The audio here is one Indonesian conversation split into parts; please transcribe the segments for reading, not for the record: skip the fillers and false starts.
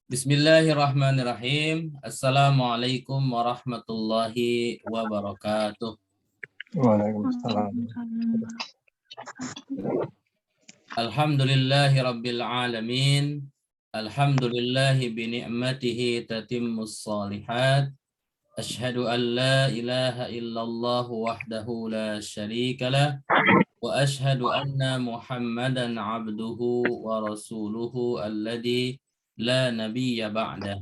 Bismillahirrahmanirrahim. Assalamualaikum warahmatullahi wabarakatuh. Waalaikumsalam. Alhamdulillahi rabbil alamin. Alhamdulillahi bini'matihi tatimmus salihat. Ashhadu an la ilaha illallah wahdahu la syarika lah. Wa ashhadu anna Muhammadan abduhu wa rasuluhu alladhi la nabiyya ba'dah.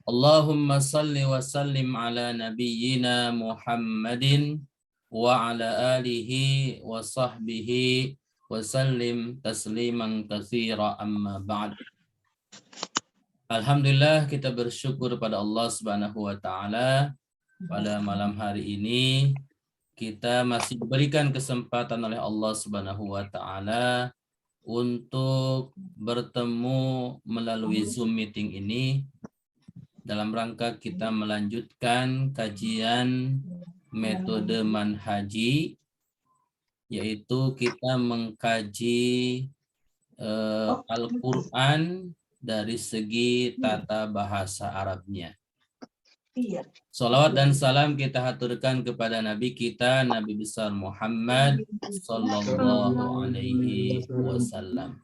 Allahumma salli wa sallim ala nabiyyina Muhammadin wa ala alihi wa sahbihi wa sallim tasliman katsira amma ba'd. Alhamdulillah, kita bersyukur pada Allah Subhanahu wa taala pada malam hari ini kita masih diberikan kesempatan oleh Allah Subhanahu wa taala untuk bertemu melalui Zoom meeting ini dalam rangka kita melanjutkan kajian metode manhaji, yaitu kita mengkaji Al-Quran dari segi tata bahasa Arabnya. Salawat dan salam kita haturkan kepada Nabi kita, Nabi besar Muhammad Sallallahu Alaihi Wasallam.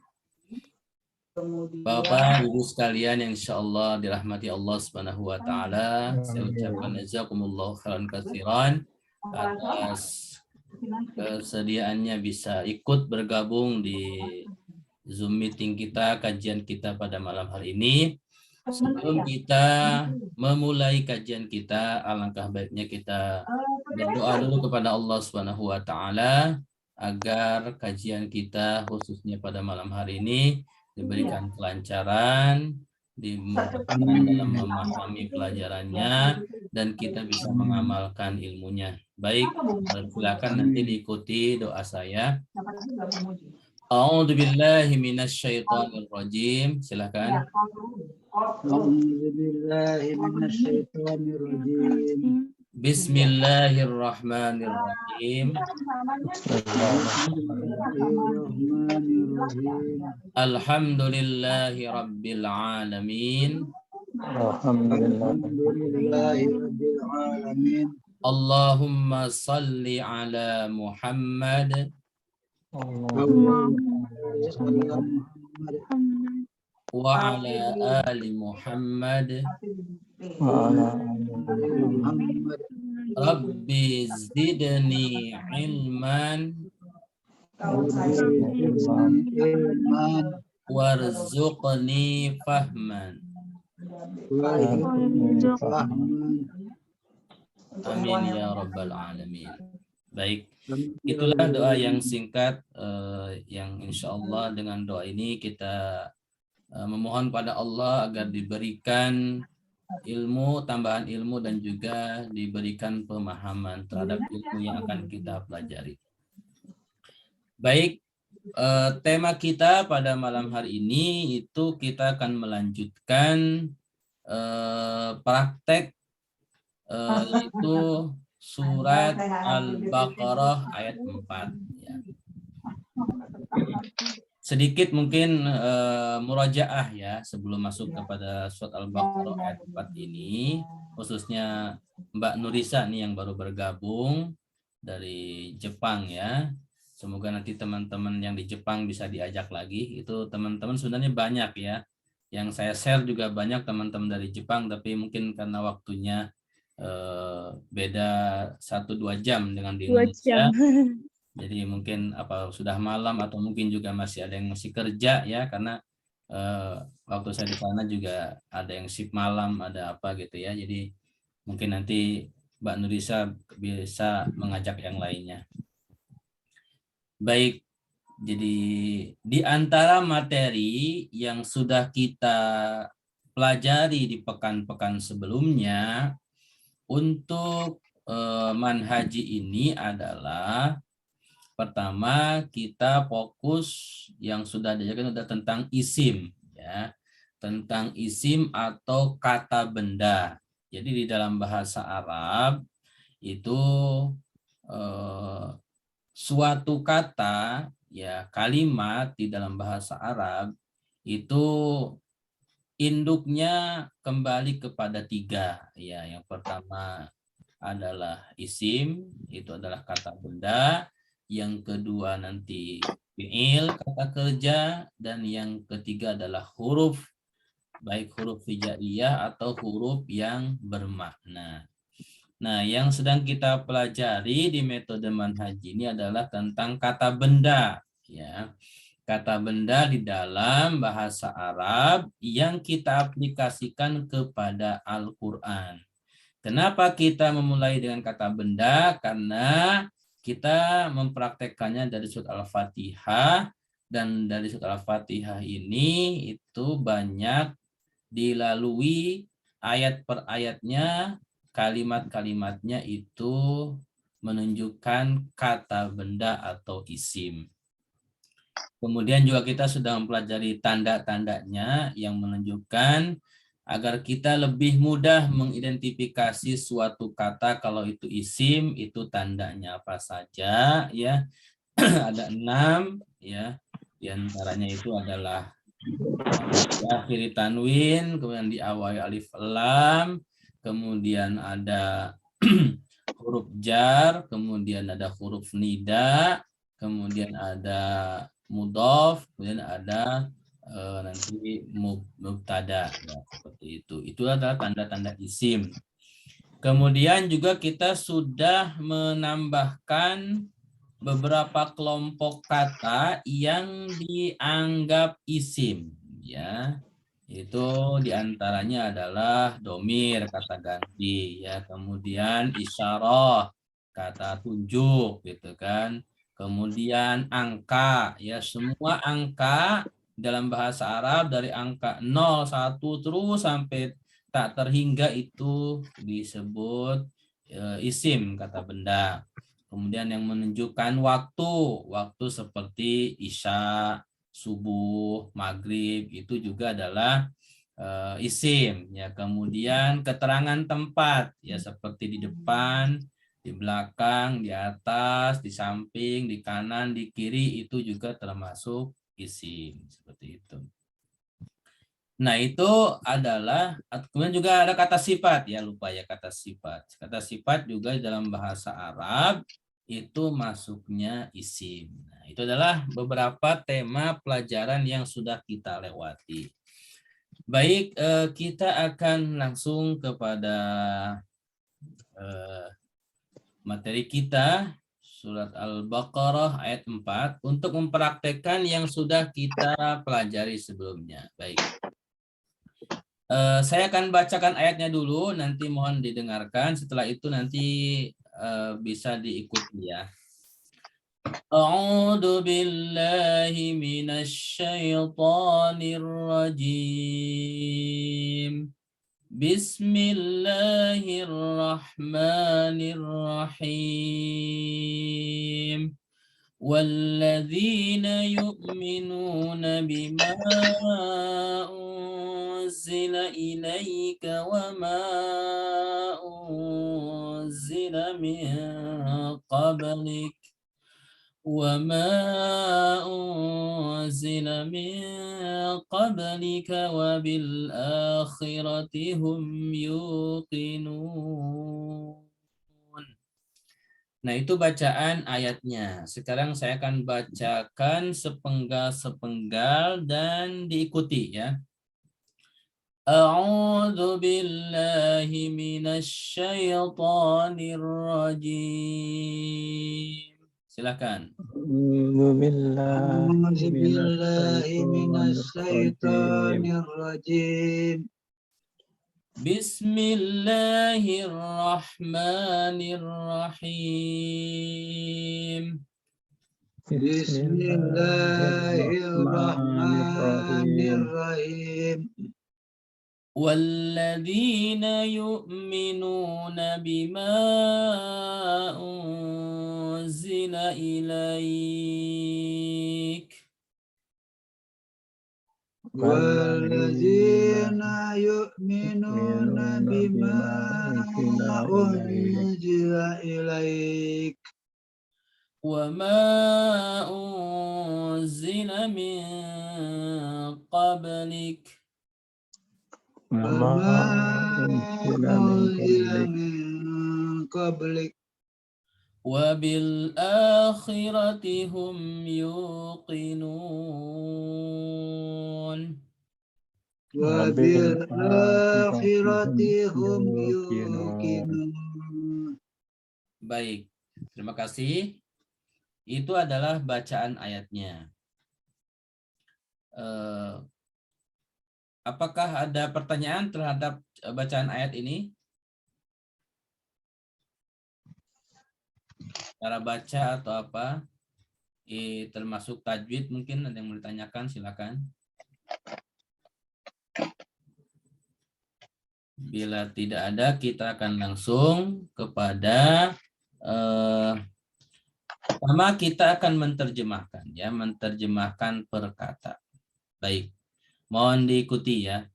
Bapak Ibu sekalian yang insyaallah dirahmati Allah Subhanahu wa taala, saya ucapkan jazakumullah khairan katsiran atas kesediaannya bisa ikut bergabung di Zoom meeting kita, kajian kita pada malam hari ini. Sebelum kita memulai kajian kita, alangkah baiknya kita berdoa dulu kepada Allah Subhanahu wa taala agar kajian kita khususnya pada malam hari ini diberikan kelancaran, dimudahkan dalam memahami pelajarannya, dan kita bisa mengamalkan ilmunya. Baik, silakan nanti diikuti doa saya. A'udzubillahi minasyaitonir rajim. Silakan. A'udzubillahiminasyaitonirrajim. Bismillahirrahmanirrahim. Alhamdulillahi rabbil alamin. Alhamdulillahirabbil Allahumma salli ala Muhammad wa ala ali Muhammad. Rabbi zidni ilman warzuqni fahman. Amin ya rabbal alamin. Baik, itulah doa yang singkat yang insya Allah dengan doa ini kita memohon pada Allah agar diberikan ilmu, tambahan ilmu, dan juga diberikan pemahaman terhadap ilmu yang akan kita pelajari. Baik, tema kita pada malam hari ini itu kita akan melanjutkan praktek yaitu surat Al-Baqarah ayat 4. Ya. Sedikit mungkin murajaah ya sebelum masuk kepada surat Al-Baqarah ayat 4 ini, khususnya Mbak Nurisa nih yang baru bergabung dari Jepang ya. Semoga nanti teman-teman yang di Jepang bisa diajak lagi. Itu teman-teman sebenarnya banyak ya. Yang saya share juga banyak teman-teman dari Jepang, tapi mungkin karena waktunya beda 1-2 jam dengan di Indonesia. Jadi mungkin sudah malam atau mungkin juga masih ada yang masih kerja ya, karena waktu saya di sana juga ada yang shift malam, ada apa gitu ya. Jadi mungkin nanti Mbak Nurisa bisa mengajak yang lainnya. Baik, jadi di antara materi yang sudah kita pelajari di pekan-pekan sebelumnya untuk manhaji ini adalah pertama kita fokus yang sudah diajarkan sudah tentang isim ya, tentang isim atau kata benda. Jadi di dalam bahasa Arab itu suatu kata ya, kalimat di dalam bahasa Arab itu induknya kembali kepada 3. Ya, yang pertama adalah isim, itu adalah kata benda. Yang kedua nanti fi'il, kata kerja, dan yang ketiga adalah huruf, baik huruf hijaiyah atau huruf yang bermakna. Nah, yang sedang kita pelajari di metode manhaj ini adalah tentang kata benda, ya. Kata benda di dalam bahasa Arab yang kita aplikasikan kepada Al-Qur'an. Kenapa kita memulai dengan kata benda? Karena kita mempraktekkannya dari surat Al-Fatihah, dan dari surat Al-Fatihah ini itu banyak dilalui ayat per ayatnya, kalimat-kalimatnya itu menunjukkan kata benda atau isim. Kemudian juga kita sudah mempelajari tanda-tandanya yang menunjukkan agar kita lebih mudah mengidentifikasi suatu kata. Kalau itu isim, itu tandanya apa saja, ya. Ada 6, ya. Di antaranya itu adalah akhiri tanwin, kemudian diawali alif lam, kemudian ada huruf jar, kemudian ada huruf nida, kemudian ada mudhof, kemudian ada nanti mubtada, ya, seperti itu. Itu adalah tanda-tanda isim. Kemudian juga kita sudah menambahkan beberapa kelompok kata yang dianggap isim, ya. Itu diantaranya adalah domir, kata ganti, ya. Kemudian isyarah, kata tunjuk, gitu kan. Kemudian angka, ya, semua angka dalam bahasa Arab dari angka 0, 1 terus sampai tak terhingga itu disebut isim, kata benda. Kemudian yang menunjukkan waktu seperti isya, subuh, maghrib, itu juga adalah isim, ya. Kemudian keterangan tempat, ya, seperti di depan, di belakang, di atas, di samping, di kanan, di kiri, itu juga termasuk isim, seperti itu. Nah, itu adalah, kemudian juga ada kata sifat, ya, lupa ya, kata sifat. Kata sifat juga dalam bahasa Arab itu masuknya isim. Nah, itu adalah beberapa tema pelajaran yang sudah kita lewati. Baik, kita akan langsung kepada materi kita, surat Al-Baqarah ayat 4, untuk mempraktekkan yang sudah kita pelajari sebelumnya. Baik. Saya akan bacakan ayatnya dulu, nanti mohon didengarkan. Setelah itu nanti bisa diikuti, ya. A'udzu billahi minasyaitonir rajim. Bismillahirrahmanirrahim. والذين يؤمنون بما أنزل إليك وما أنزل من قبلك وبالآخرة هم يوقنون. Nah, itu bacaan ayatnya. Sekarang saya akan bacakan sepenggal-sepenggal dan diikuti, ya. A'udzu billahi minasyaitonir rajim. Silakan. A'udzu billahi minasyaitonir rajim. Bismillahirrahmanirrahim. Bismillahirrahmanirrahim. والذين يؤمنون بما أنزل إليك والذين يؤمنون بما أنزل إليك وما أنزل من قبلك وما وما أنزل من أنزل قبلك من قبلك وبالآخرة هم يوقنون وبالآخرة هم يوقنون. يوقنون. Baik, terima kasih. Itu adalah bacaan ayatnya. Apakah ada pertanyaan terhadap bacaan ayat ini? Cara baca atau apa? Termasuk tajwid mungkin ada yang mau ditanyakan, silakan. Bila tidak ada, kita akan langsung kepada pertama kita akan menerjemahkan ya, menerjemahkan perkata. Baik. Mohon diikuti ya.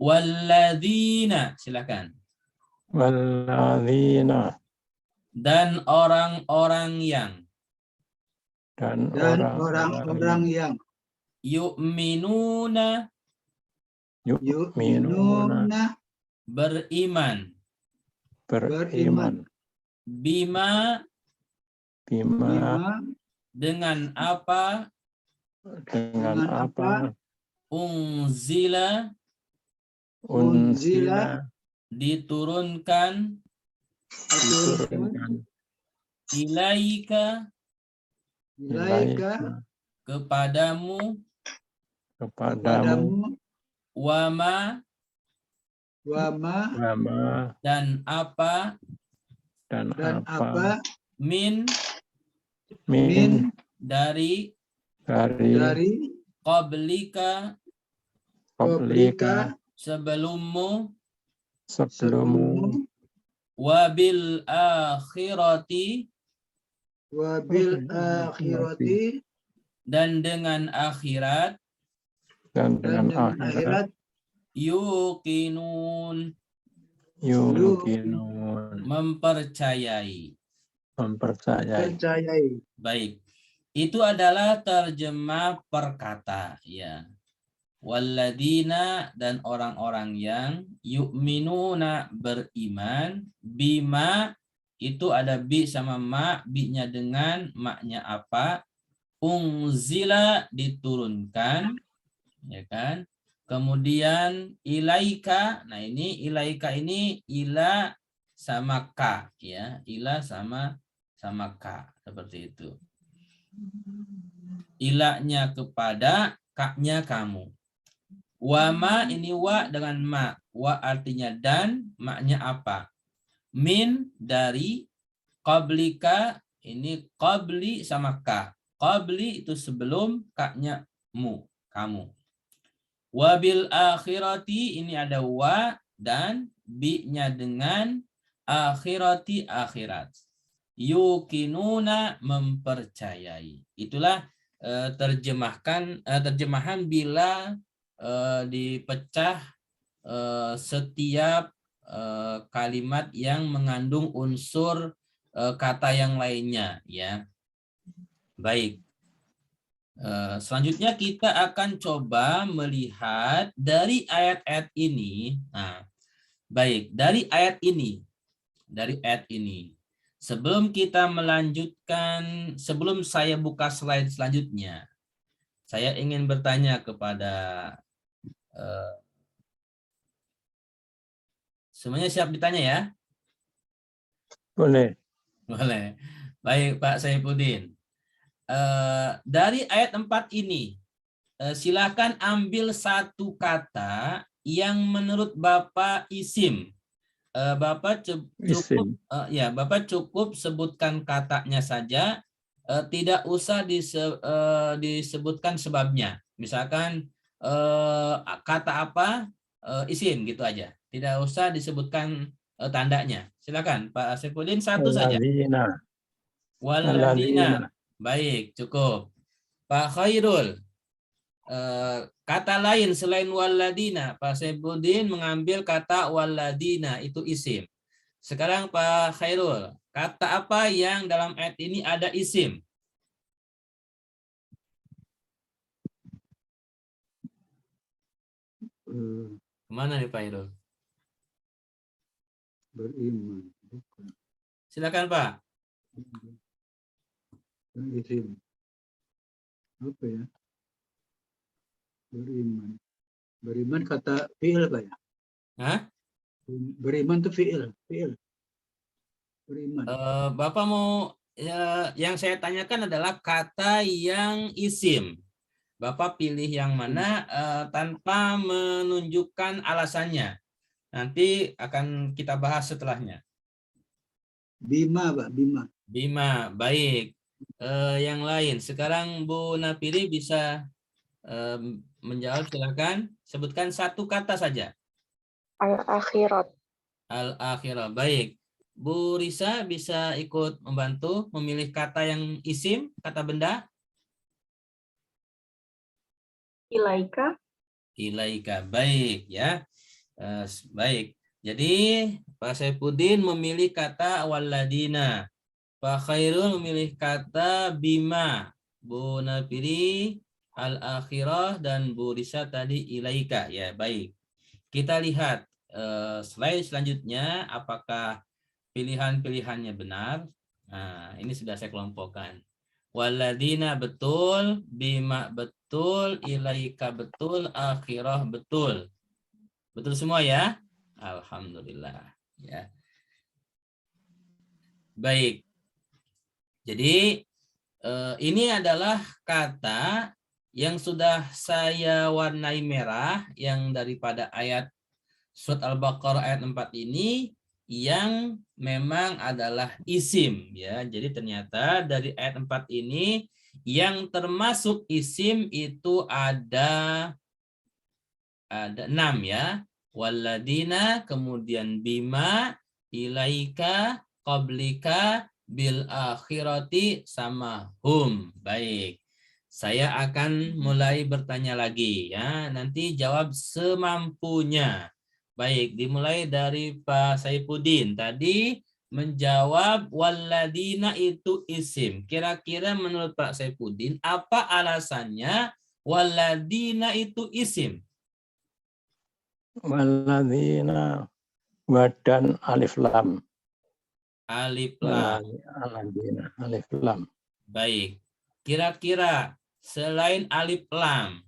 Walladzina, silakan. Walladzina, Dan orang-orang yang dan Dan orang-orang orang-orang yang yu'minuna, yu'minuna beriman, beriman bima, bima dengan apa, dengan apa unzila, unzila diturunkan, diturunkan ilaika, ilaika kepadamu, kepadamu wama, wama wama dan apa, dan dan apa apa min, min dari, dari qablika, qablika sebelummu, sebelummu wabil akhirati, wabil akhirati dan dengan akhirat, dan dan dengan dengan akhirat akhirat yuqinun, yuqinun mempercayai. mempercayai. Baik. Itu adalah terjemah perkata ya. Walladzina, dan orang-orang yang yu'minuna, beriman, bima, itu ada bi sama ma, bi-nya dengan, ma-nya apa, unzila, diturunkan, ya kan? Kemudian ilaika, nah ini ilaika ini ila sama ka ya, ila sama ka, seperti itu. Ilanya kepada, ka-nya kamu. Wama ini wa dengan ma. Wa artinya dan, maknya apa? Min, dari, qablika ini qabli sama ka. Qabli itu sebelum, ka-nya mu, kamu. Wabil akhirati ini ada wa dan bi-nya dengan akhirati, akhirat. Yukinuna, mempercayai. Itulah terjemahan bila dipecah setiap kalimat yang mengandung unsur kata yang lainnya ya. Baik. Selanjutnya kita akan coba melihat dari ayat-ayat ini. Nah, baik, dari ayat ini. Sebelum kita melanjutkan, sebelum saya buka slide selanjutnya, saya ingin bertanya kepada semuanya, siap ditanya ya? Boleh. Boleh. Baik, Pak Saifuddin. Dari ayat 4 ini, silakan ambil satu kata yang menurut Bapak isim. Bapak cukup sebutkan katanya saja, tidak usah disebutkan sebabnya. Misalkan kata apa, isim gitu aja. Tidak usah disebutkan tandanya. Silakan Pak Saifuddin, satu saja. Waladina. Baik, cukup. Pak Khairul, kata lain selain waladina. Pak Saifuddin mengambil kata waladina, itu isim. Sekarang Pak Khairul, kata apa yang dalam ayat ini ada isim? Kemana nih Pak Irul? Beriman. Bukan. Silakan Pak. Isim. Apa ya? Beriman. Beriman kata fi'il Pak ya? Hah? Beriman itu fi'il. Fi'il. Beriman. Bapak mau yang saya tanyakan adalah kata yang isim. Bapak pilih yang mana tanpa menunjukkan alasannya. Nanti akan kita bahas setelahnya. Bima Pak, Bima. Bima, baik. Yang lain, sekarang Bu Napiri bisa menjawab, silakan. Sebutkan satu kata saja. Al-akhirat. Al-akhirah, baik. Bu Risa bisa ikut membantu memilih kata yang isim, kata benda. Ilaika. Ilaika, baik ya. Baik. Jadi Pak Saifuddin memilih kata waladina. Pak Khairul memilih kata bima. Bu Napiri al-akhirah dan Bu Risa tadi ilaika. Ya, baik. Kita lihat slide selanjutnya apakah pilihan-pilihannya benar. Nah, ini sudah saya kelompokkan. Waladina betul, bima betul, ilaika betul, akhirah betul. Betul semua ya? Alhamdulillah. Ya. Baik. Jadi ini adalah kata yang sudah saya warnai merah yang daripada ayat surat Al-Baqarah ayat 4 ini yang memang adalah isim ya. Jadi ternyata dari ayat 4 ini yang termasuk isim itu ada 6 ya. Waladina, kemudian bima, ilaika, qablika, bil akhirati, sama hum. Baik. Saya akan mulai bertanya lagi ya. Nanti jawab semampunya. Baik, dimulai dari Pak Saifuddin. Tadi menjawab waladina itu isim. Kira-kira menurut Pak Saifuddin apa alasannya waladina itu isim? Waladina wadan alif lam. Alif lam. Waladina alif lam. Baik. Kira-kira selain alif lam,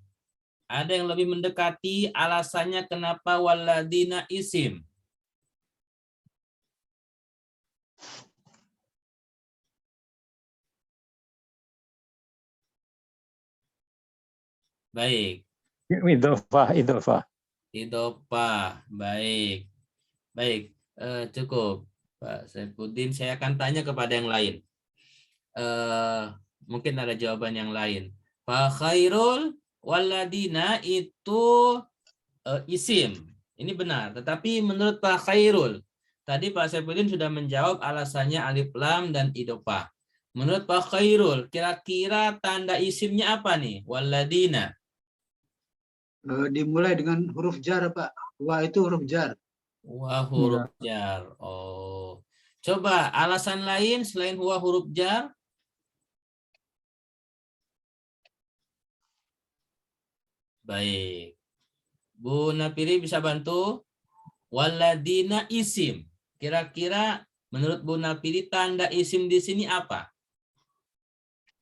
ada yang lebih mendekati alasannya kenapa waladina isim? Baik. Idhofah, idhofah. Idhofah. Baik. Baik. Cukup. Pak Saifuddin, saya akan tanya kepada yang lain. Mungkin ada jawaban yang lain. Pak Khairul, waladina itu isim. Ini benar. Tetapi menurut Pak Khairul, tadi Pak Saifuddin sudah menjawab alasannya alif lam dan idhofah. Menurut Pak Khairul, kira-kira tanda isimnya apa nih? Waladina. Dimulai dengan huruf jar Pak. Wa itu huruf jar. Wah, huruf jar. Oh. Coba alasan lain selain huwa huruf jar. Baik. Bu Napiri bisa bantu? Waladina isim. Kira-kira menurut Bu Napiri tanda isim di sini apa?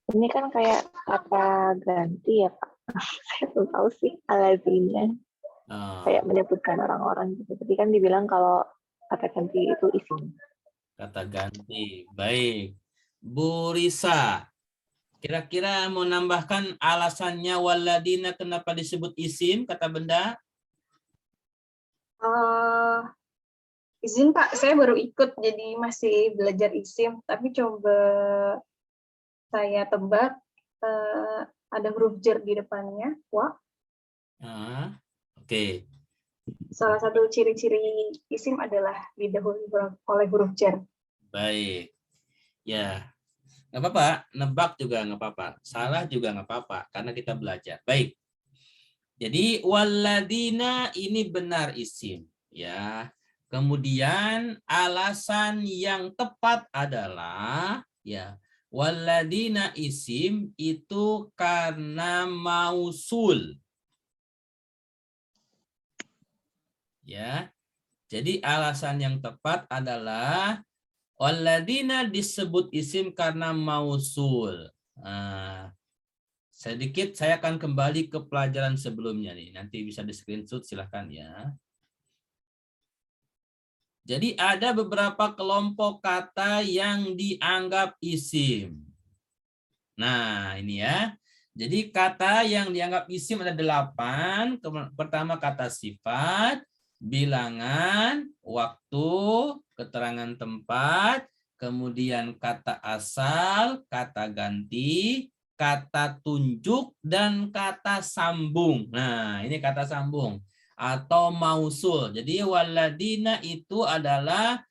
Ini kan kayak kata ganti ya Pak. Saya belum tahu sih alazina. Kayak menyebutkan orang-orang gitu. Jadi kan dibilang kalau kata ganti itu isim. Kata ganti. Baik. Bu Risa, kira-kira mau nambahkan alasannya waladina kenapa disebut isim kata benda? Izin Pak, saya baru ikut jadi masih belajar isim, tapi coba saya tebak ada huruf jar di depannya, wa. Oke. Salah satu ciri-ciri isim adalah didahului oleh huruf jar. Baik. Ya, nggak apa-apa. Nebak juga nggak apa-apa. Salah juga nggak apa-apa, karena kita belajar. Baik. Jadi waladina ini benar isim. Ya. Kemudian alasan yang tepat adalah ya waladina isim itu karena mausul. Ya. Jadi alasan yang tepat adalah walladzina disebut isim karena mausul. Nah, sedikit saya akan kembali ke pelajaran sebelumnya nih. Nanti bisa di screenshot silahkan ya. Jadi ada beberapa kelompok kata yang dianggap isim. Nah, ini ya. Jadi kata yang dianggap isim ada 8. Pertama kata sifat, bilangan, waktu, keterangan tempat, kemudian kata asal, kata ganti, kata tunjuk, dan kata sambung. Nah, ini kata sambung atau mausul. Jadi waladina itu adalah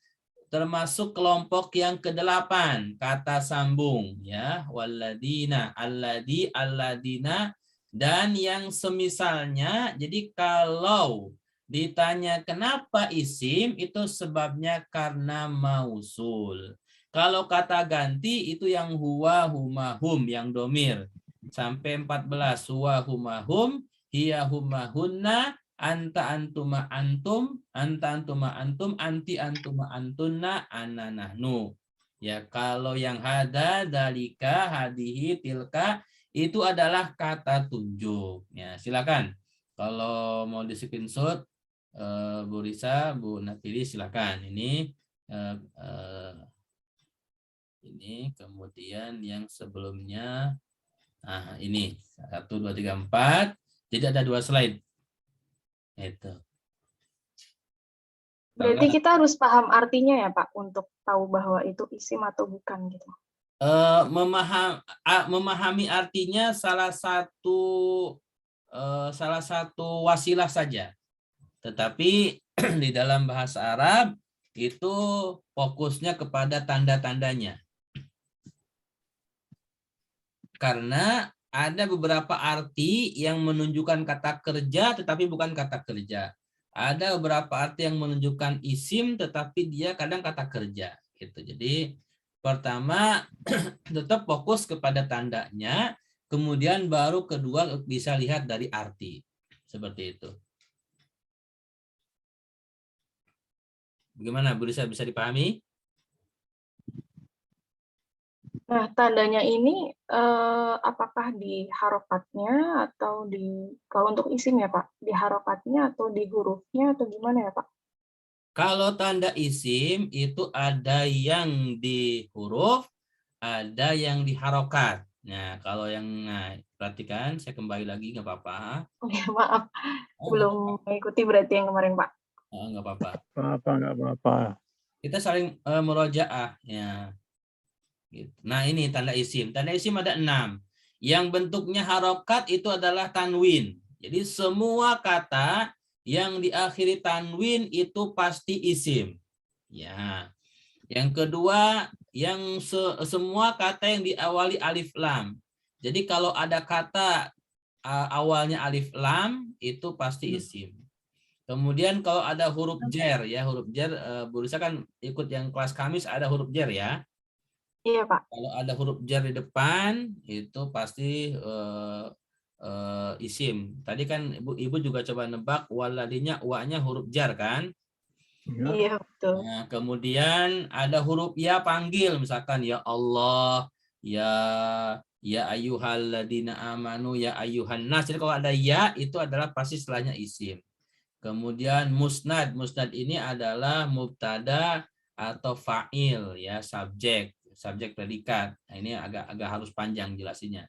termasuk kelompok yang ke-8, kata sambung ya, waladina, alladi, alladina, dan yang semisalnya. Jadi kalau ditanya kenapa isim, itu sebabnya karena mausul. Kalau kata ganti itu yang huwa, huma, hum, yang domir. Sampai 14, huwa, huma, hum, hiya, huma, hunna, anta antuma antum, anta antuma antum, anti antuma antunna, ana nahnu. Ya, kalau yang hada, dalika, hadihi, tilka itu adalah kata tunjuk. Ya, silakan. Kalau mau di screenshot Bu Risa, Bu Natili silakan. Ini kemudian yang sebelumnya. Nah, ini 1 2 3 4. Jadi ada 2 slide. Itu. Berarti kita harus paham artinya ya Pak untuk tahu bahwa itu isim atau bukan gitu. Memahami artinya salah satu wasilah saja. Tetapi di dalam bahasa Arab itu fokusnya kepada tanda-tandanya. Karena ada beberapa arti yang menunjukkan kata kerja tetapi bukan kata kerja. Ada beberapa arti yang menunjukkan isim tetapi dia kadang kata kerja gitu. Jadi pertama tetap fokus kepada tandanya, kemudian baru kedua bisa lihat dari arti. Seperti itu. Bagaimana Bu Risa, bisa dipahami? Nah, tandanya ini apakah di harokatnya atau kalau untuk isim ya Pak, di harokatnya atau di hurufnya atau gimana ya Pak? Kalau tanda isim itu ada yang di huruf, ada yang di harokat. Nah, kalau yang perhatikan, saya kembali lagi nggak apa-apa. Oh ya, maaf, belum mengikuti berarti yang kemarin Pak. Nggak apa-apa. Nggak apa-apa. Kita saling murojaah ya. Gitu. Nah, ini tanda isim. Tanda isim ada 6. Yang bentuknya harokat itu adalah tanwin. Jadi semua kata yang diakhiri tanwin itu pasti isim. Ya. Yang kedua, yang semua kata yang diawali alif lam. Jadi kalau ada kata awalnya alif lam itu pasti isim. Kemudian kalau ada huruf jar ya, huruf jar Bu Risa kan ikut yang kelas Kamis ada huruf jar ya. Iya Pak. Kalau ada huruf jar di depan itu pasti isim. Tadi kan Ibu juga coba nebak waladinya wa-nya huruf jar kan? Iya betul. Nah, kemudian ada huruf ya panggil, misalkan ya Allah, ya ayyuhalladzina amanu, ya ayyuhan nas. Jadi kalau ada ya itu adalah pasti setelahnya isim. Kemudian musnad, musnad ini adalah mubtada atau fa'il ya, subjek predikat. Nah, ini agak harus panjang jelasinnya.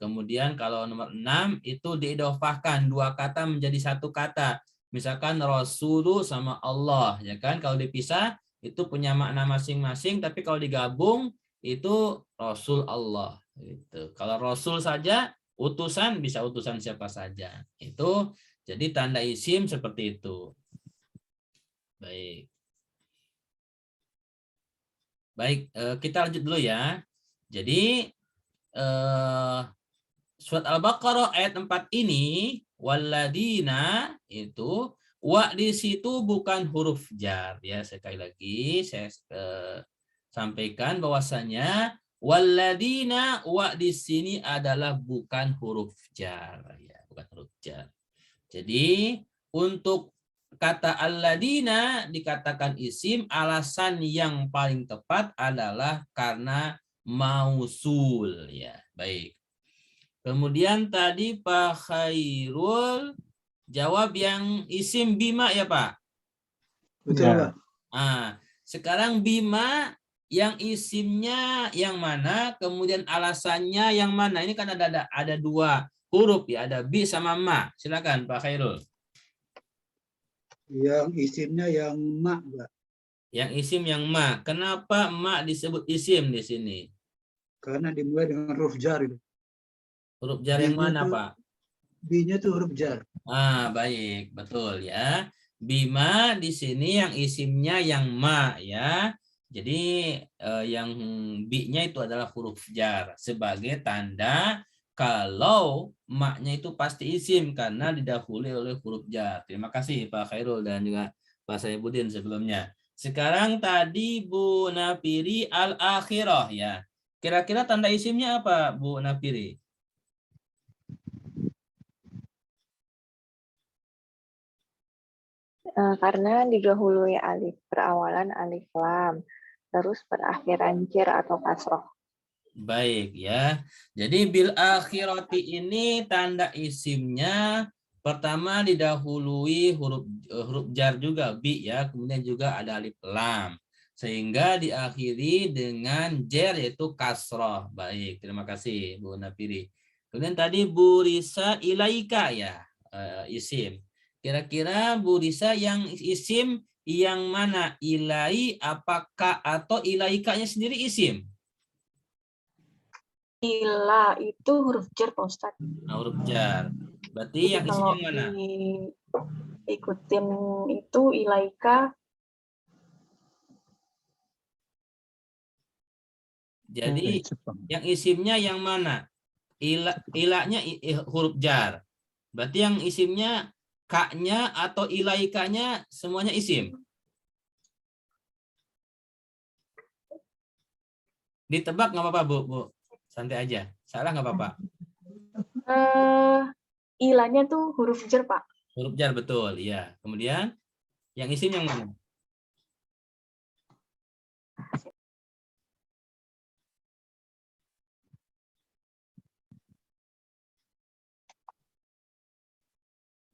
Kemudian kalau nomor 6 itu diidhofahkan 2 kata menjadi 1 kata. Misalkan Rasulu sama Allah, ya kan? Kalau dipisah itu punya makna masing-masing, tapi kalau digabung itu Rasul Allah. Gitu. Kalau Rasul saja utusan bisa utusan siapa saja. Itu jadi tanda isim seperti itu. Baik. Baik, kita lanjut dulu ya. Jadi surat Al-Baqarah ayat 4 ini walladina itu wa di situ bukan huruf jar ya. Sekali lagi saya sampaikan bahwasanya walladina wa di sini adalah bukan huruf jar ya, bukan huruf jar. Jadi untuk kata alladzina dikatakan isim, alasan yang paling tepat adalah karena mausul ya. Baik. Kemudian tadi Pak Khairul jawab yang isim bima ya Pak. Betul, Ya. Pak. Nah, sekarang bima yang isimnya yang mana, kemudian alasannya yang mana. Ini kan ada dua huruf ya, ada bi sama ma. Silakan Pak Khairul. Yang isimnya yang ma, Pak. Yang isim yang ma. Kenapa ma disebut isim di sini? Karena dimulai dengan huruf jar itu. Huruf jar yang B-nya mana tuh- Pak? B-nya tuh huruf jar. Baik, betul ya. Bima di sini yang isimnya yang ma ya. Jadi yang bi-nya itu adalah huruf jar sebagai tanda kalau ma-nya itu pasti isim karena didahului oleh huruf jar. Terima kasih Pak Khairul dan juga Pak Saifuddin sebelumnya. Sekarang tadi Bu Napiri al-akhirah ya. Kira-kira tanda isimnya apa Bu Napiri? Karena didahului alif, berawalan alif lam, terus berakhiran jar atau kasroh. Baik ya. Jadi bil akhirati ini tanda isimnya pertama didahului huruf jar juga bi ya, kemudian juga ada alif lam. Sehingga diakhiri dengan jar yaitu kasroh. Baik, terima kasih Bu Napiri. Kemudian tadi Bu Risa ilaika ya, isim. Kira-kira Bu Risa yang isim yang mana? Ilai apakah atau ilaikanya sendiri isim? Ila itu huruf jar, Pak Ustadz. Huruf jar. Berarti Jadi yang isim kalau yang mana? ikutin itu ilaika, Jadi Jepang. yang isimnya yang mana? Ilanya huruf jar. Berarti yang isimnya kaknya atau ilaikanya semuanya isim. Ditebak nggak apa-apa Bu? Santai aja. Salah nggak apa-apa. ilanya tuh huruf jar, Pak. Huruf jar betul, ya. Kemudian yang isim yang mana?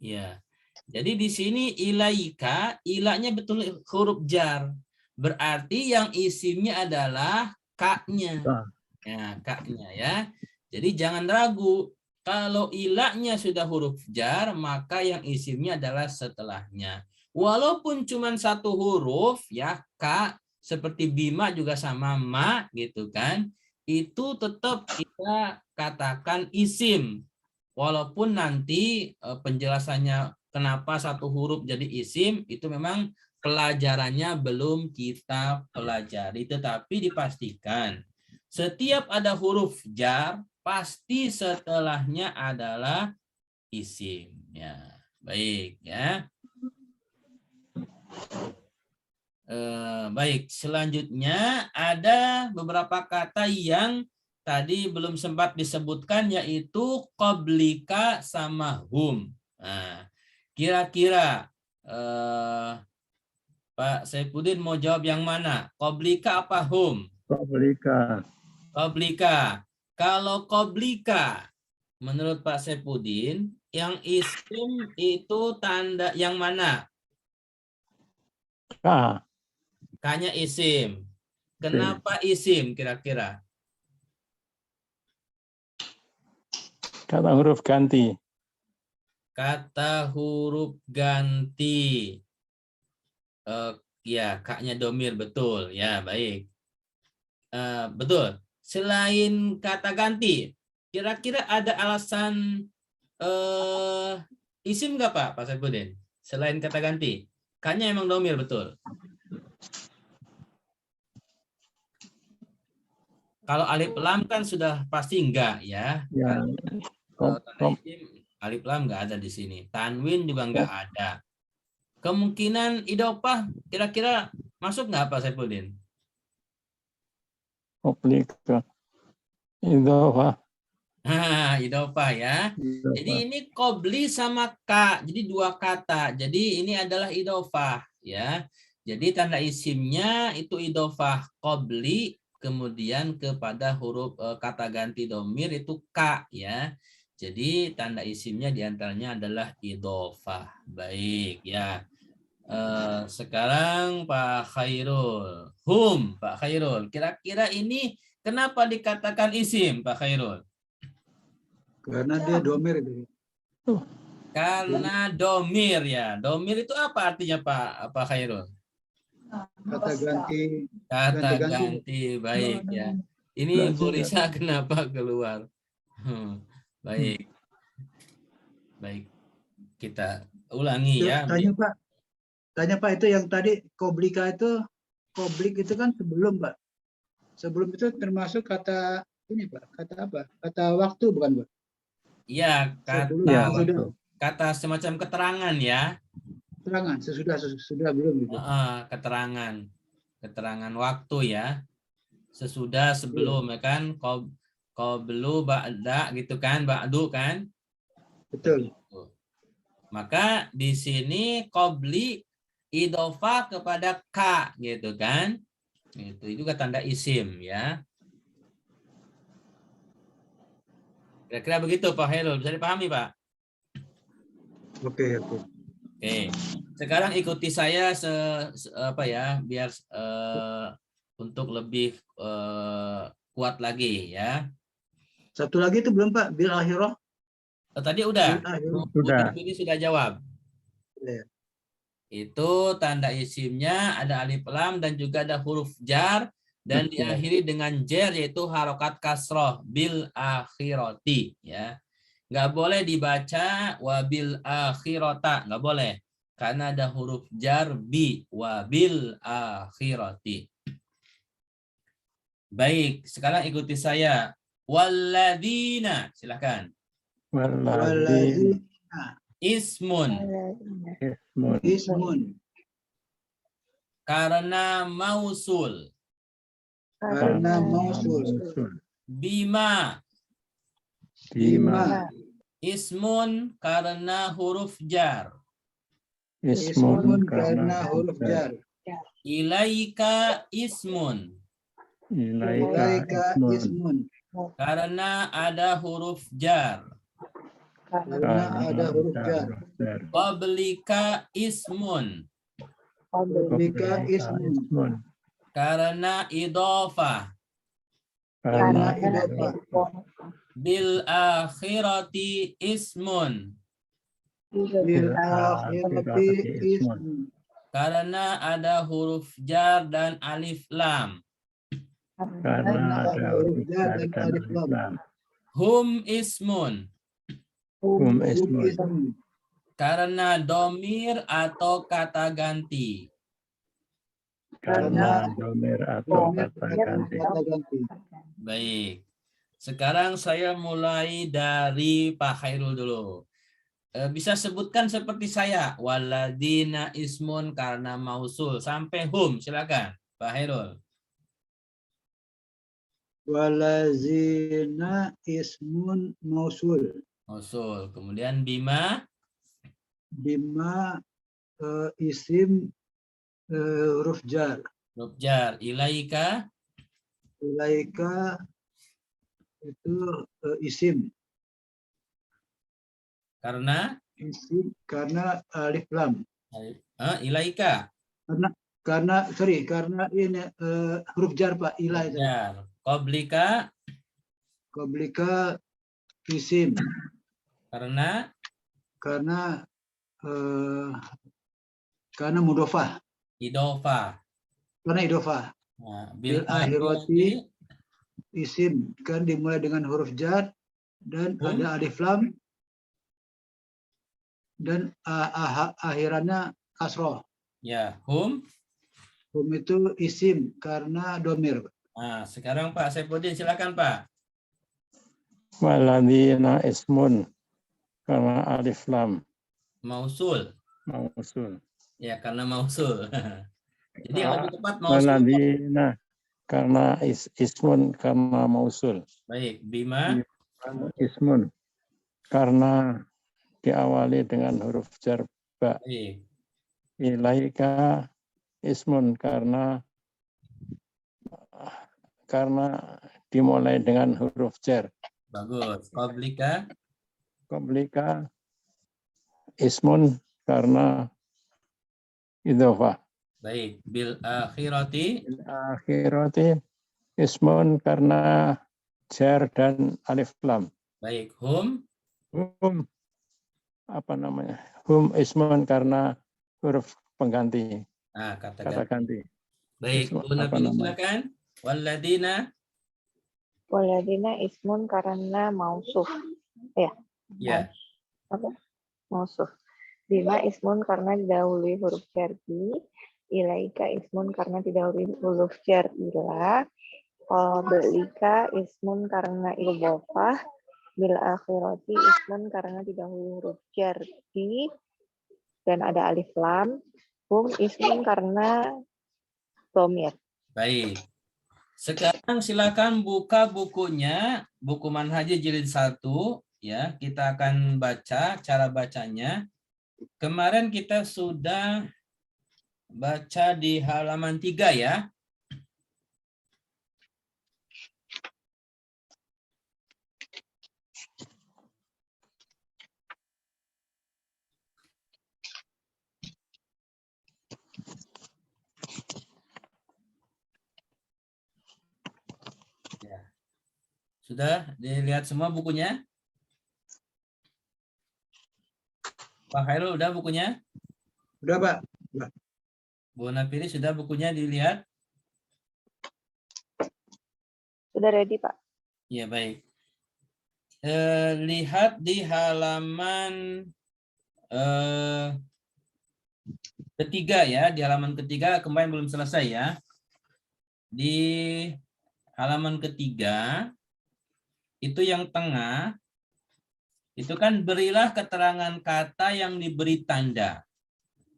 Ya. Jadi di sini ilaika, ilanya betul huruf jar. Berarti yang isimnya adalah kaknya. Ya, kaknya ya. Jadi jangan ragu. Kalau ilaknya sudah huruf jar, maka yang isimnya adalah setelahnya. Walaupun cuma satu huruf, ya kak, seperti bima juga sama ma, gitu kan. Itu tetap kita katakan isim. Walaupun nanti penjelasannya kenapa satu huruf jadi isim, itu memang pelajarannya belum kita pelajari. Tetapi dipastikan setiap ada huruf jar, pasti setelahnya adalah isim. Ya, baik ya. Baik, selanjutnya ada beberapa kata yang tadi belum sempat disebutkan, yaitu qoblika sama hum. Nah, kira-kira Pak Saifuddin mau jawab yang mana? Qoblika apa hum? Qoblika. Qoblika. Kalau qoblika, menurut Pak Saifuddin, yang isim itu tanda yang mana? K. K-nya isim. Kenapa isim kira-kira? Kata huruf ganti. Kata huruf ganti. Ya, K-nya domir, betul. Ya, baik. Betul. Selain kata ganti, kira-kira ada alasan isim nggak Pak Saifuddin? Selain kata ganti. K-nya emang domir, betul. Kalau alif lam kan sudah pasti enggak ya. Ya. Tanda isim alif lam enggak ada di sini. Tanwin juga enggak ada. Kemungkinan idopah kira-kira masuk enggak Pak Saifuddin? Qoblika. Idhofah. Idofah ya. Jadi ini qobli sama ka. Jadi dua kata. Jadi ini adalah idofah ya. Jadi tanda isimnya itu idofah qobli, kemudian kepada huruf kata ganti domir itu ka ya. Jadi tanda isimnya diantaranya adalah idofah. Baik ya. Sekarang Pak Khairul. Pak Khairul. Kira-kira ini kenapa dikatakan isim Pak Khairul? Karena dia domir itu. Karena domir ya. Domir itu apa artinya Pak Khairul? Kata ganti. Kata Ganti-ganti. ganti. Baik ya. Ini Bu Risa kenapa keluar? Baik. Baik. Kita ulangi ya. Tanya Pak, itu yang tadi koblika itu, koblik itu kan sebelum Pak. Sebelum itu termasuk kata ini Pak, kata apa? Kata waktu bukan Pak? Iya, kata semacam keterangan ya. Keterangan, sesudah belum gitu. Keterangan waktu ya. Sesudah, sebelum ya kan. Qablu, ba'da gitu kan, ba'du kan. Betul. Maka di sini qabli idofah kepada ka gitu kan. Itu juga tanda isim ya. Kira-kira begitu Pak Khairul, bisa dipahami Pak? Oke. Sekarang ikuti saya biar untuk lebih kuat lagi ya. Satu lagi itu belum Pak, bil akhirah. Tadi udah. Sudah. Ini sudah jawab. Ya. Itu tanda isimnya ada alif lam dan juga ada huruf jar dan diakhiri dengan jar yaitu harokat kasroh bil akhiroti ya. Nggak boleh dibaca wabil akhirota, nggak boleh karena ada huruf jar bi wabil akhiroti. Baik, sekarang ikuti saya. Walladzina, silakan. Walladzina. Ismun. Karena mausul. Bima. Ismun karena huruf jar. Ilaika ismun. Karena ada huruf jar. Qablika ismun. Karena idofah. Bil akhirati ismun. Karena ada huruf jar dan alif lam. Hum ismun. Karena domir atau kata ganti. Baik. Sekarang saya mulai dari Pak Khairul dulu. Bisa sebutkan seperti saya. Waladina ismun karena mausul. Sampai hum. Silakan Pak Khairul. Walazina ismun mausul. Kemudian bima. Bima isim huruf jar. Ilaika itu isim. Karena alif lam. Ilaika. Karena ini huruf jar Pak, ila itu. Qablika isim. Karena mudofah. Karena idofah. Bil akhirati isim kan dimulai dengan huruf jar dan ada alif lam dan akhirannya kasroh. Ya, hum itu isim karena domir. Sekarang Pak Saifuddin silakan Pak. Waladina ismun karena alif lam. Mausul. Ya, karena mausul. Jadi yang lebih tepat mausul. Waladina karena ismun karena mausul. Baik, bima. Ismun karena diawali dengan huruf jar ba. Baik. Ilaika ismun karena dimulai dengan huruf jar. Bagus. Qablika. Qablika ismun karena idhofah. Baik. Bil akhirati. Akhirati ismun karena jar dan alif lam. Baik. Hum. Hum hum ismun karena huruf pengganti, Nah, kata kata ganti. Baik. Ismun, Bu Nabi silakan. Walladina. Waladina ismun karena mausuf. Ya. Mausuf. Bima ismun karena didahului huruf jar bi. Ilaika ismun karena didahului huruf jar ila. Qablika ismun karena idhofah. Bil akhirati ismun karena didahului huruf jar bi dan ada alif lam. Hum ismun karena dhamir. Baik. Sekarang silakan buka bukunya, buku Manhaj jilid 1 ya. Kita akan baca cara bacanya. Kemarin kita sudah baca di halaman 3 ya. Sudah dilihat semua bukunya? Pak Khairul udah bukunya? Udah, Pak. Bu Napiri sudah bukunya dilihat? Sudah ready, Pak? Ya, baik. Lihat di halaman ketiga ya, di halaman ketiga kemarin belum selesai ya. Di halaman ketiga itu yang tengah itu kan berilah keterangan kata yang diberi tanda.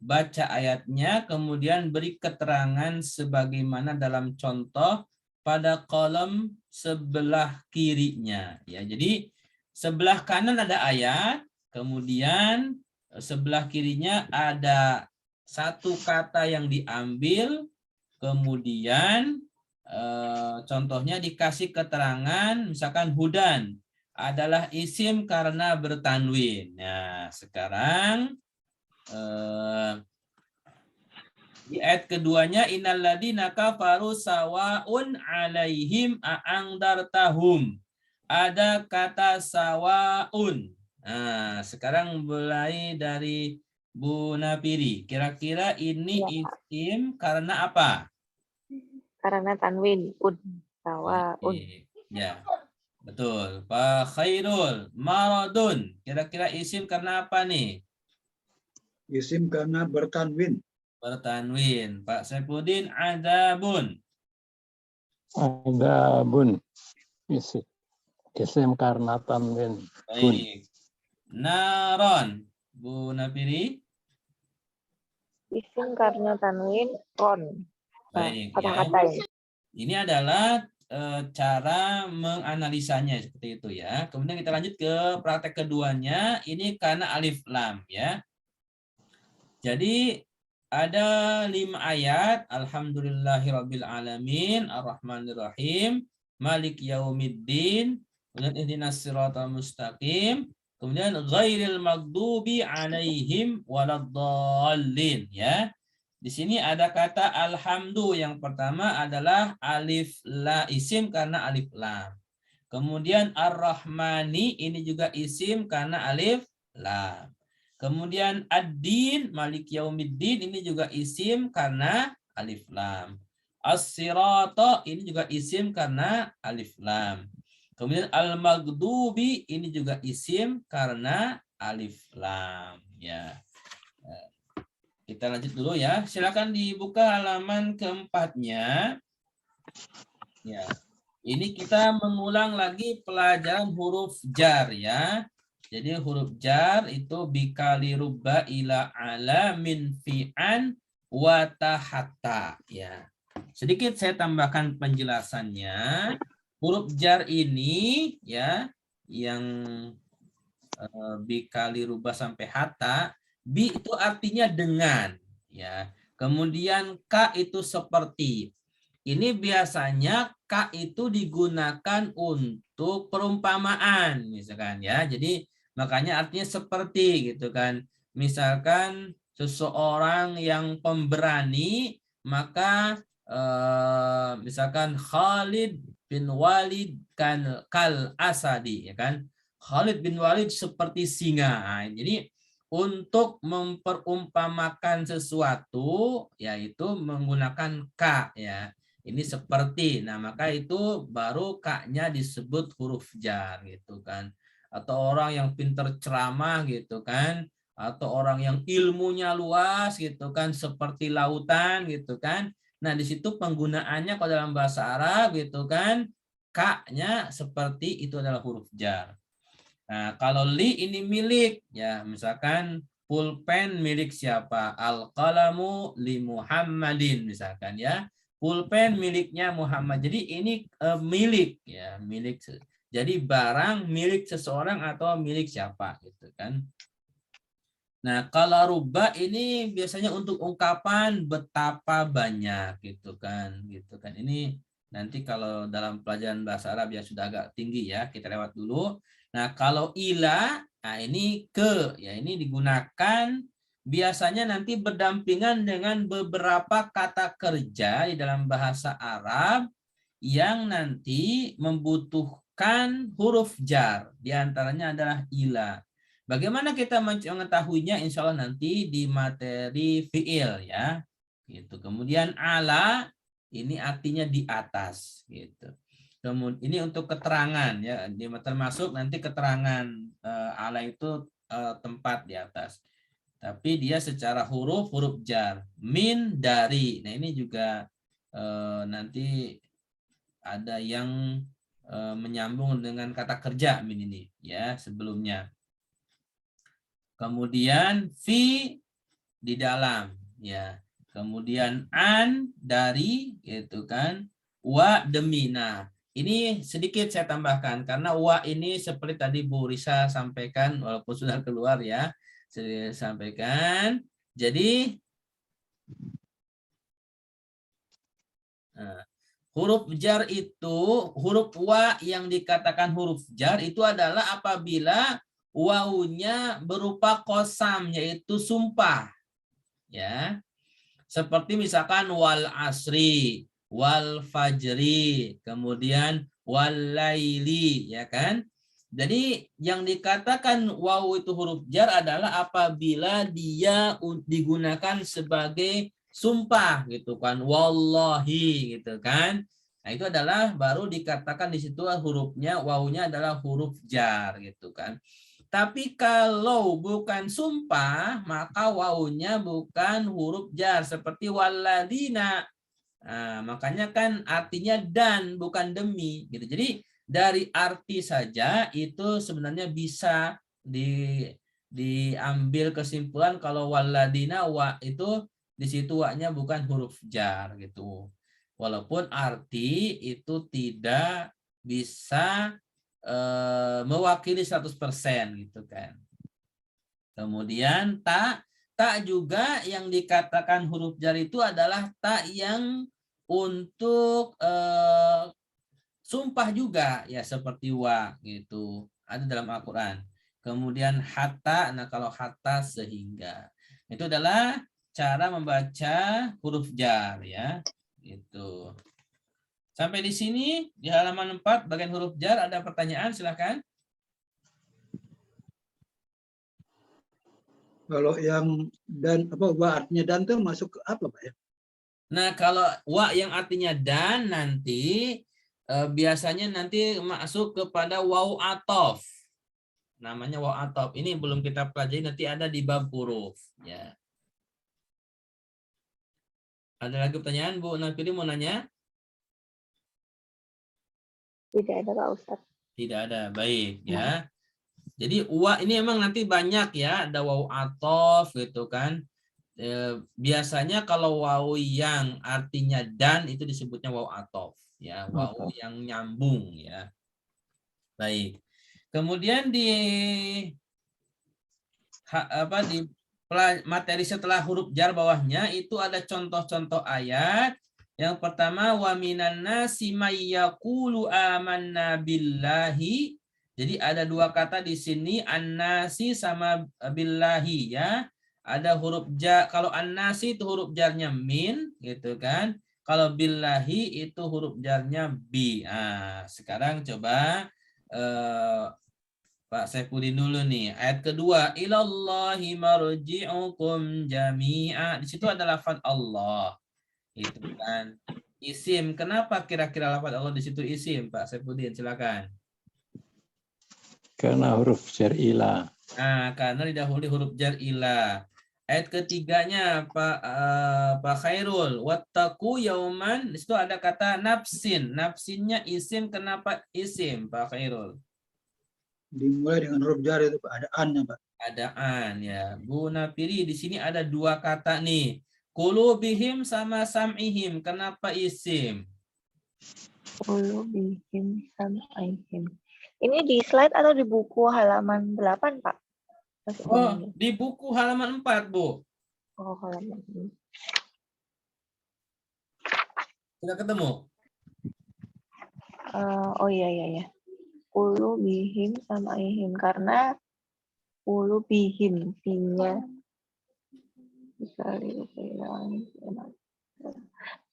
Baca ayatnya kemudian beri keterangan sebagaimana dalam contoh pada kolom sebelah kirinya ya. Jadi sebelah kanan ada ayat, kemudian sebelah kirinya ada satu kata yang diambil, kemudian contohnya dikasih keterangan misalkan hudan adalah isim karena bertanwin. Nah, sekarang di ayat keduanya innalladzina kafaru sawaun alaihim a'angdartahum. Ada kata sawaun. Nah, sekarang mulai dari Bu Napiri. Kira-kira ini isim karena apa? Karena tanwin, sawaun. Ya, betul. Pak Khairul, maradun. Kira-kira isim karena apa nih? Isim karena bertanwin. Bertanwin. Pak Saipudin, adabun. Adabun. Isim karena tanwin. Baik. Naron. Bu Napiri. Isim karena tanwin, ron. Baik Kata-kata ya. ini. Ini adalah cara menganalisanya seperti itu ya. Kemudian kita lanjut ke praktek keduanya. Ini karena alif lam ya. Jadi ada 5 ayat. Alhamdulillahirabbil alamin, arrahmanirrahim, malik yaumiddin, kemudian ihdinas siratal mustaqim, kemudian ghairil maghdubi alaihim waladdallin ya. Di sini ada kata alhamdu, yang pertama adalah alif la, isim karena alif lam. Kemudian ar-rahmani ini juga isim karena alif lam. Kemudian ad-din, malik yaumiddin, ini juga isim karena alif lam. As-sirata ini juga isim karena alif lam. Kemudian al-maghdubi ini juga isim karena alif lam ya. Kita lanjut dulu ya. Silakan dibuka halaman keempatnya. Ya. Ini kita mengulang lagi pelajaran huruf jar ya. Jadi huruf jar itu bikali rubba ila ala min fi'an wa tahatta ya. Sedikit saya tambahkan penjelasannya. Huruf jar ini ya bi kali rubah sampai hatta, bi itu artinya dengan, ya. Kemudian ka itu seperti. Ini biasanya ka itu digunakan untuk perumpamaan, misalkan ya. Jadi makanya artinya seperti gitu kan. Misalkan seseorang yang pemberani, maka misalkan Khalid bin Walid kal asadi, ya kan. Khalid bin Walid seperti singa. Nah, jadi untuk memperumpamakan sesuatu yaitu menggunakan ka, ya. Ini seperti. Nah, maka itu baru ka-nya disebut huruf jar gitu kan. Atau orang yang pintar ceramah gitu kan, atau orang yang ilmunya luas gitu kan, seperti lautan gitu kan. Nah, di situ penggunaannya kalau dalam bahasa Arab gitu kan, ka-nya seperti itu adalah huruf jar. Nah, kalau li ini milik, ya misalkan pulpen milik siapa? Al-qalamu li Muhammadin misalkan ya. Pulpen miliknya Muhammad. Jadi ini milik, ya milik. Jadi barang milik seseorang atau milik siapa gitu kan. Nah, kalau rubah ini biasanya untuk ungkapan betapa banyak gitu kan. Ini nanti kalau dalam pelajaran bahasa Arab yang sudah agak tinggi ya, kita lewat dulu. Nah, kalau ila, nah ini ke, ya ini digunakan biasanya nanti berdampingan dengan beberapa kata kerja di dalam bahasa Arab yang nanti membutuhkan huruf jar. Di antaranya adalah ila. Bagaimana kita mengetahuinya? Insya Allah nanti di materi fiil ya. Gitu. Kemudian ala ini artinya di atas gitu. Kemudian ini untuk keterangan ya, termasuk nanti keterangan ala itu tempat di atas. Tapi dia secara huruf jar. Min dari. Nah, ini juga nanti ada yang menyambung dengan kata kerja min ini ya sebelumnya. Kemudian fi di dalam ya. Kemudian an dari gitu kan. Wa demi. Nah, ini sedikit saya tambahkan karena wa ini seperti tadi Bu Risa sampaikan walaupun sudah keluar ya. Saya sampaikan. Jadi huruf jar itu, huruf wa yang dikatakan huruf jar itu adalah apabila wawunya berupa qasam yaitu sumpah. Ya. Seperti misalkan wal asri, wal fajri, kemudian wal laili, ya kan? Jadi yang dikatakan wawu itu huruf jar adalah apabila dia digunakan sebagai sumpah gitu kan, wallahi gitu kan. Nah, itu adalah baru dikatakan di situ hurufnya wawunya adalah huruf jar gitu kan. Tapi kalau bukan sumpah, maka wawunya bukan huruf jar seperti waladina. Nah, makanya kan artinya dan bukan demi gitu. Jadi dari arti saja itu sebenarnya bisa diambil kesimpulan kalau waladina wa itu di situ wa-nya bukan huruf jar gitu. Walaupun arti itu tidak bisa mewakili 100% gitu kan. Kemudian tak juga yang dikatakan huruf jar itu adalah tak yang untuk sumpah juga ya seperti wa gitu. Ada dalam Al-Qur'an. Kemudian hatta, nah kalau hatta sehingga. Itu adalah cara membaca huruf jar ya. Gitu. Sampai di sini di halaman 4 bagian huruf jar ada pertanyaan silakan. Kalau yang dan apa wa artinya dan itu masuk ke apa Pak ya? Nah, kalau wa yang artinya dan nanti biasanya nanti masuk kepada waw atof. Namanya waw atof. Ini belum kita pelajari, nanti ada di bab huruf ya. Ada lagi pertanyaan Bu Nafiri mau nanya? Tidak ada Pak Ustadz. Tidak ada, baik ya. Jadi wa ini emang nanti banyak ya, ada waw atof gitu kan. Biasanya kalau waw yang artinya dan itu disebutnya waw atof ya, waw yang nyambung ya. Baik. Kemudian di materi setelah huruf jar bawahnya itu ada contoh-contoh ayat. Yang pertama, wa minan nasi may yaqulu amanna billahi. Jadi ada dua kata di sini, an-nasi sama billahi ya. Ada huruf jar, kalau an-nasi itu huruf jarnya min gitu kan. Kalau billahi itu huruf jarnya bi. Nah, sekarang coba Pak Saifuddin dulu nih. Ayat kedua, ilallahi marji'ukum jami'a. Di situ ada lafaz Allah. Itu kan isim. Kenapa kira-kira lafaz Allah di situ isim, Pak Saifuddin? Silakan. Karena huruf jar ila. Nah, karena didahului huruf jar ila. Ayat ketiganya Pak Khairul, wattaqu yauman. Di situ ada kata nafsin. Nafsinnya isim. Kenapa isim, Pak Khairul? Dimulai dengan huruf jar itu Pak, ada an-nya Pak. Ada an ya. Bu Napiri di sini ada dua kata nih. Qulubihim sama sam'ihim. Kenapa isim? Qulubihim sam'ihim. Ini di slide atau di buku halaman 8, Pak? Oh, di buku halaman 4, Bu. Oh, halaman ini. Sudah ketemu? Oh iya. Qulubihim sam'ihim karena qulubihim nya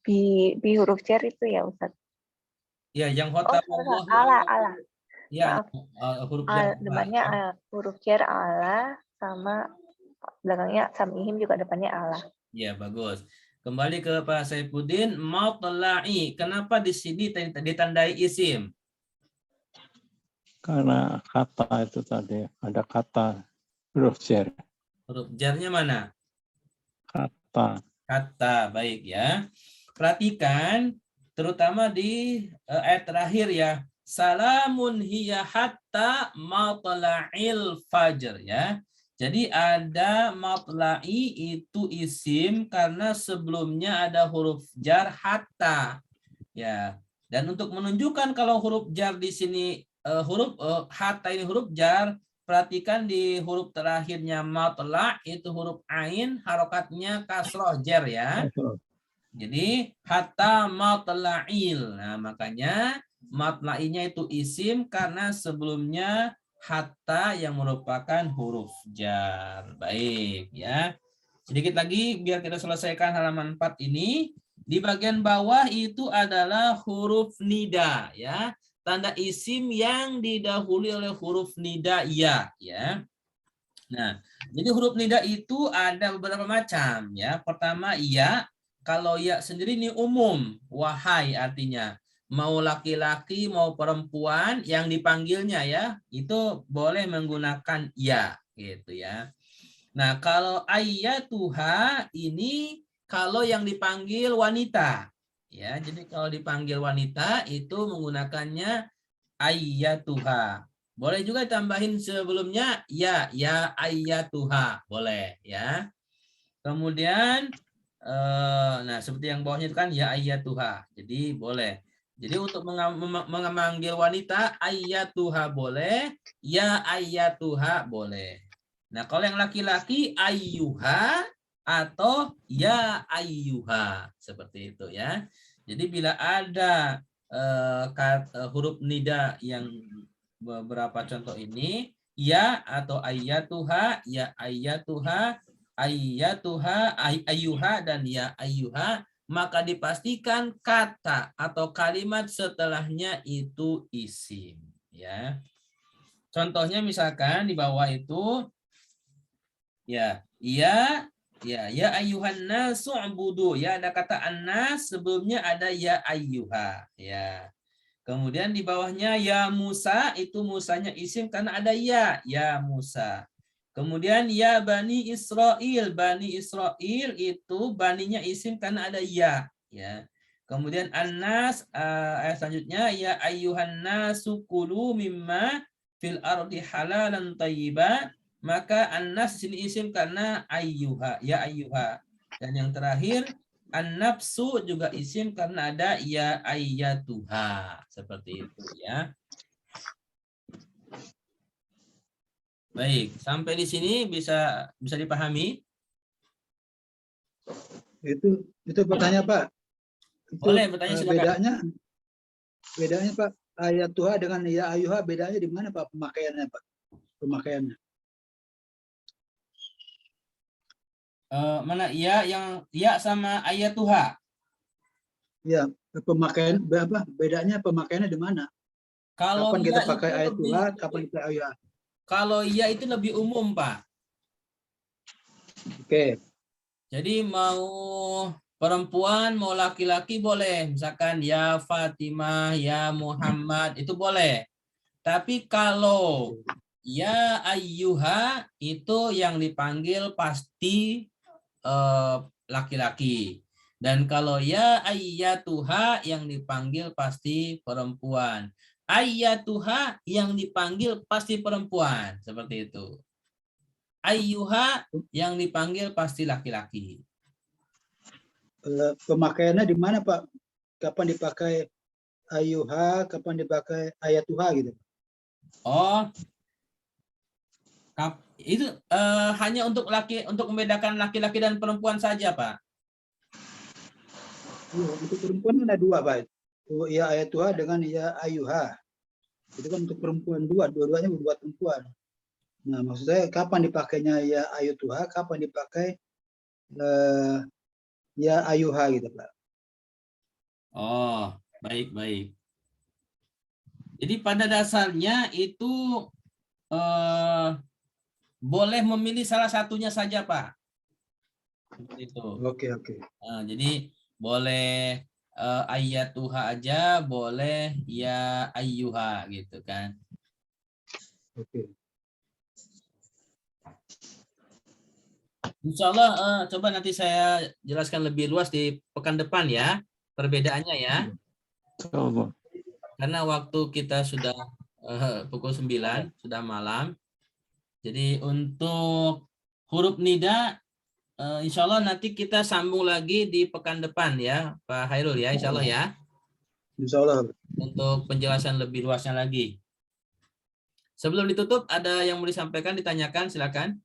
bi huruf jar itu ya Ustaz. Ya, yang hotab ala. Ya, huruf jar. Depannya huruf jar ala sama belakangnya sam'ihim juga depannya ala. Ya, bagus. Kembali ke Pak Saifuddin, matla'i. Kenapa di sini ditandai isim? Karena kata itu tadi ada kata huruf jar. Huruf jarnya mana? Kata. Kata, baik ya. Perhatikan, terutama di ayat terakhir ya. Salamun hiya hatta matla'il fajr ya. Jadi ada matla'i itu isim karena sebelumnya ada huruf jar hatta. Ya. Dan untuk menunjukkan kalau huruf jar di sini hatta ini huruf jar, perhatikan di huruf terakhirnya matla' itu huruf ain, harokatnya kasroh jar ya. Jadi hatta matla'il. Nah, makanya matla'inya itu isim karena sebelumnya hatta yang merupakan huruf jar. Baik ya. Sedikit lagi biar kita selesaikan halaman 4 ini. Di bagian bawah itu adalah huruf nida ya. Tanda isim yang didahului oleh huruf nida ya. Nah, jadi huruf nida itu ada beberapa macam ya. Pertama ya. Kalau ya sendiri ini umum, wahai artinya. Mau laki-laki mau perempuan yang dipanggilnya ya, itu boleh menggunakan ya gitu ya. Nah, kalau ayyatuha ini kalau yang dipanggil wanita ya. Jadi kalau dipanggil wanita itu menggunakannya ayyatuha. Boleh juga tambahin sebelumnya ya ayyatuha, boleh ya. Kemudian nah seperti yang bawahnya itu kan ya ayyatuha. Jadi boleh. Jadi untuk memanggil wanita ayyatuha boleh, ya ayyatuha boleh. Nah, kalau yang laki-laki ayyuha atau ya ayyuha seperti itu ya. Jadi bila ada huruf nida yang beberapa contoh ini ya atau ayyatuha, ya ayyatuha, ayyatuha, ayyuha dan ya ayyuha, maka dipastikan kata atau kalimat setelahnya itu isim ya. Contohnya misalkan di bawah itu ya ayyuhan nasu ubudu ya, ada kata annas sebelumnya ada ya ayyuha ya. Kemudian di bawahnya ya Musa, itu Musanya isim karena ada ya Musa. Kemudian ya Bani Israel itu baninya isim karena ada ya. Kemudian An-Nas ayat selanjutnya ya ayyuhan nasu kulu mimma fil ardi halalan thayyiban, maka An-Nas sini isim karena ayyuha, ya ayyuha. Dan yang terakhir An-nafsu juga isim karena ada ya ayyatuha. Seperti itu ya. Baik, sampai di sini bisa dipahami? Itu pertanyaan Pak. Itu Boleh bertanya, silakan. bedanya Pak, ayat Tuhan dengan ya ayuha bedanya di mana Pak pemakaiannya Pak? Pemakaiannya. Mana ya, yang ya sama ayat Tuhan? Ya, pemakaian apa? Bedanya pemakaiannya di mana? Kalau Kapan ya kita pakai itu ayat lebih, Tuhan, kapan kita ayuha? kalau ya itu lebih umum, Pak. Oke. Jadi mau perempuan, mau laki-laki boleh. Misalkan ya Fatimah, ya Muhammad, itu boleh. Tapi kalau ya ayyuha itu yang dipanggil pasti laki-laki. Dan kalau ya ayyatuha yang dipanggil pasti perempuan. Ayyatuha yang dipanggil pasti perempuan. Seperti itu. Ayyuha yang dipanggil pasti laki-laki. Pemakaiannya di mana Pak? Kapan dipakai ayuha, kapan dipakai ayat Tuhan gitu? Oh, itu hanya untuk membedakan laki-laki dan perempuan saja, Pak. Untuk perempuan ada dua Pak. Ya ayat Tuhan dengan ya ayuha. Itu kan untuk perempuan dua-duanya buat perempuan. Nah, maksud saya kapan dipakainya ya ayat Tuhan, kapan dipakai ya ayuha gitu Pak. Oh, baik-baik. Jadi pada dasarnya itu boleh memilih salah satunya saja, Pak. Seperti itu. Oke. Nah, jadi boleh ayat Tuha aja, boleh ya ayyuha gitu kan. Oke. Insya Allah coba nanti saya jelaskan lebih luas di pekan depan ya, perbedaannya ya. Karena waktu kita sudah pukul 9, sudah malam. Jadi untuk huruf nida, insya Allah nanti kita sambung lagi di pekan depan ya, Pak Hairul ya, insya Allah ya. Insya Allah. Untuk penjelasan lebih luasnya lagi. Sebelum ditutup, ada yang mau disampaikan, ditanyakan, silakan.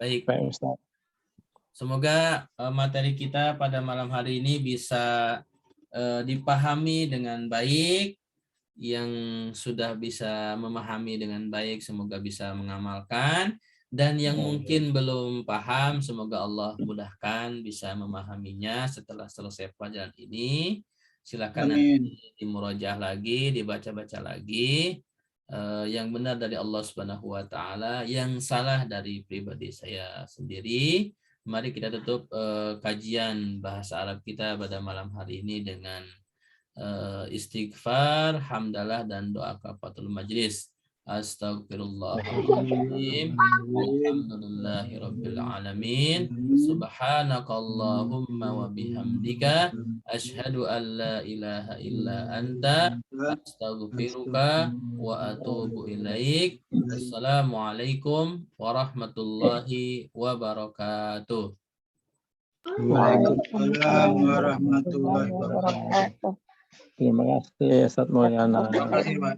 Baik. Ustaz. Semoga materi kita pada malam hari ini bisa dipahami dengan baik. Yang sudah bisa memahami dengan baik, semoga bisa mengamalkan. Dan yang mungkin belum paham, semoga Allah mudahkan bisa memahaminya setelah selesai pelajaran ini. Silakan nanti dimurojaah lagi, dibaca-baca lagi. Yang benar dari Allah Subhanahu wa taala, yang salah dari pribadi saya sendiri. Mari kita tutup kajian bahasa Arab kita pada malam hari ini dengan istighfar, hamdalah, dan doa kafaratul majlis. Astagfirullahaladzim. Alhamdulillahirabbil alamin. Subhanakallahumma wa bihamdika asyhadu an la ilaha illa anta astaghfiruka wa atubu ilaik. Assalamualaikum warahmatullahi wabarakatuh. Waalaikumsalam warahmatullahi wabarakatuh. Terima kasih Ustaz Mulyana. Terima kasih Pak.